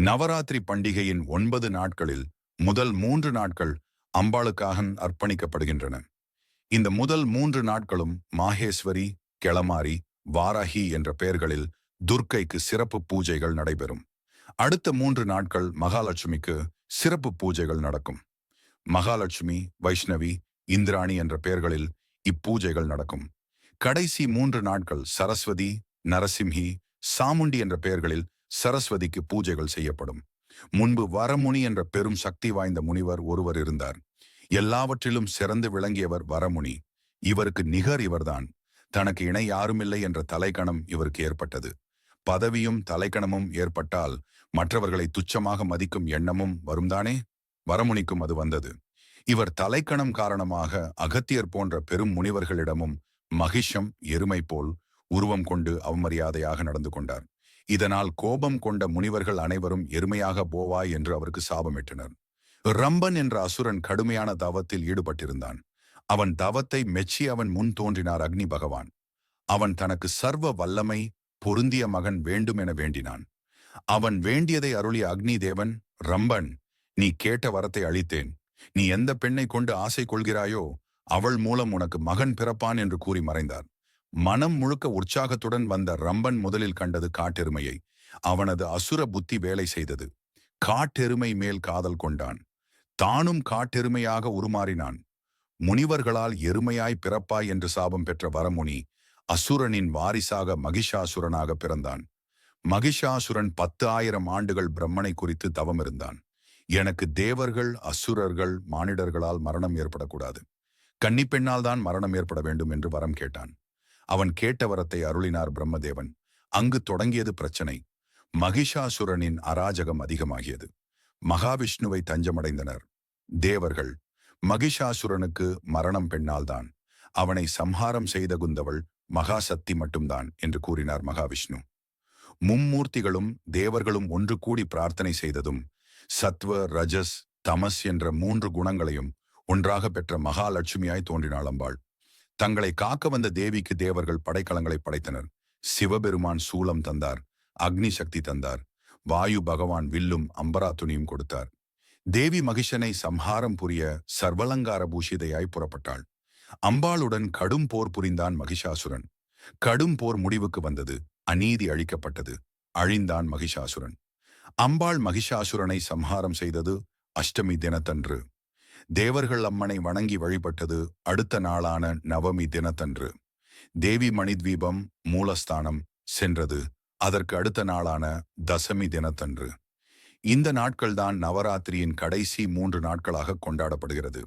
நவராத்திரி பண்டிகையின் 9 நாட்களில் முதல் 3 நாட்கள் அம்பாளுக்காக அர்ப்பணிக்கப்படுகின்றன. இந்த முதல் 3 நாட்களும் மாகேஸ்வரி, கெளமாரி, வாராகி என்ற பெயர்களில் துர்க்கைக்கு சிறப்பு பூஜைகள் நடைபெறும். அடுத்த 3 நாட்கள் மகாலட்சுமிக்கு சிறப்பு பூஜைகள் நடக்கும். மகாலட்சுமி, வைஷ்ணவி, இந்திராணி என்ற பெயர்களில் இப்பூஜைகள் நடக்கும். கடைசி 3 நாட்கள் சரஸ்வதி, நரசிம்ஹி, சாமுண்டி என்ற பெயர்களில் சரஸ்வதிக்கு பூஜைகள் செய்யப்படும். முன்பு வரமுனி என்ற பெரும் சக்தி வாய்ந்த முனிவர் ஒருவர் இருந்தார். எல்லாவற்றிலும் சிறந்து விளங்கியவர் வரமுனி. இவருக்கு நிகர் இவர்தான். தனக்கு இணை யாருமில்லை என்ற தலைக்கணம் இவருக்கு ஏற்பட்டது. பதவியும் தலைக்கணமும் ஏற்பட்டால் மற்றவர்களை துச்சமாக மதிக்கும் எண்ணமும் வரும்தானே? வரமுனிக்கும் அது வந்தது. இவர் தலைக்கணம் காரணமாக அகத்தியர் போன்ற பெரும் முனிவர்களிடமும் மகிஷம், எருமை போல் உருவம் கொண்டு அவமரியாதையாக நடந்து கொண்டார். இதனால் கோபம் கொண்ட முனிவர்கள் அனைவரும் எருமையாக போவாய் என்று அவருக்கு சாபமிட்டனர். ரம்பன் என்ற அசுரன் கடுமையான தவத்தில் ஈடுபட்டிருந்தான். அவன் தவத்தை மெச்சி அவன் முன் தோன்றினார் அக்னி பகவான். அவன் தனக்கு சர்வ வல்லமை பொருந்திய மகன் வேண்டும் என வேண்டினான். அவன் வேண்டியதை அருளிய அக்னி தேவன், ரம்பன், நீ கேட்ட வரத்தை அளித்தேன். நீ எந்த பெண்ணை கொண்டு ஆசை கொள்கிறாயோ அவள் மூலம் உனக்கு மகன் பிறப்பான் என்று கூறி மறைந்தார். மனம் முழுக்க உற்சாகத்துடன் வந்த ரம்பன் முதலில் கண்டது காட்டெருமையை. அவனது அசுர புத்தி வேலை செய்தது. காட்டெருமை மேல் காதல் கொண்டான். தானும் காட்டெருமையாக உருமாறினான். முனிவர்களால் எருமையாய் பிறப்பாய் என்று சாபம் பெற்ற வரமுனி அசுரனின் வாரிசாக மகிஷாசுரனாக பிறந்தான். மகிஷாசுரன் 10,000 ஆண்டுகள் பிரம்மனை குறித்து தவம் இருந்தான். எனக்கு தேவர்கள், அசுரர்கள், மானிடர்களால் மரணம் ஏற்படக்கூடாது, கன்னிப்பெண்ணால் தான் மரணம் ஏற்பட வேண்டும் என்று வரம் கேட்டான். அவன் கேட்ட வரத்தை அருளினார் பிரம்மதேவன். அங்கு தொடங்கியது பிரச்சனை. மகிஷாசுரனின் அராஜகம் அதிகமாகியது. மகாவிஷ்ணுவை தஞ்சமடைந்தனர் தேவர்கள். மகிஷாசுரனுக்கு மரணம் பெண்ணால்தான். அவனை சம்ஹாரம் செய்த குந்தவள் மகாசக்தி மட்டும்தான் என்று கூறினார் மகாவிஷ்ணு. மும்மூர்த்திகளும் தேவர்களும் ஒன்று கூடி பிரார்த்தனை செய்ததும் சத்வ, ரஜஸ், தமஸ் என்ற 3 குணங்களையும் ஒன்றாக பெற்ற மகாலட்சுமியாய் தோன்றினாள் அம்பாள். தங்களை காக்க வந்த தேவிக்கு தேவர்கள் படைக்கலங்களை படைத்தனர். சிவபெருமான் சூலம் தந்தார், அக்னி சக்தி தந்தார், வாயு பகவான் வில்லும் அம்பரா துணியும் கொடுத்தார். தேவி மகிஷனை சம்ஹாரம் புரிய சர்வலங்கார பூஷிதையாய் புறப்பட்டாள். அம்பாளுடன் கடும் போர் புரிந்தான் மகிஷாசுரன். கடும் போர் முடிவுக்கு வந்தது. அநீதி அழிக்கப்பட்டது. அழிந்தான் மகிஷாசுரன். அம்பாள் மகிஷாசுரனை சம்ஹாரம் செய்தது அஷ்டமி தினத்தன்று. தேவர்கள் அம்மனை வணங்கி வழிபட்டது அடுத்த நாளான நவமி தினத்தன்று. தேவி மணித்வீபம் மூலஸ்தானம் சென்றது அதற்கு அடுத்த நாளான தசமி தினத்தன்று. இந்த நாட்கள்தான் நவராத்திரியின் கடைசி 3 நாட்களாக கொண்டாடப்படுகிறது.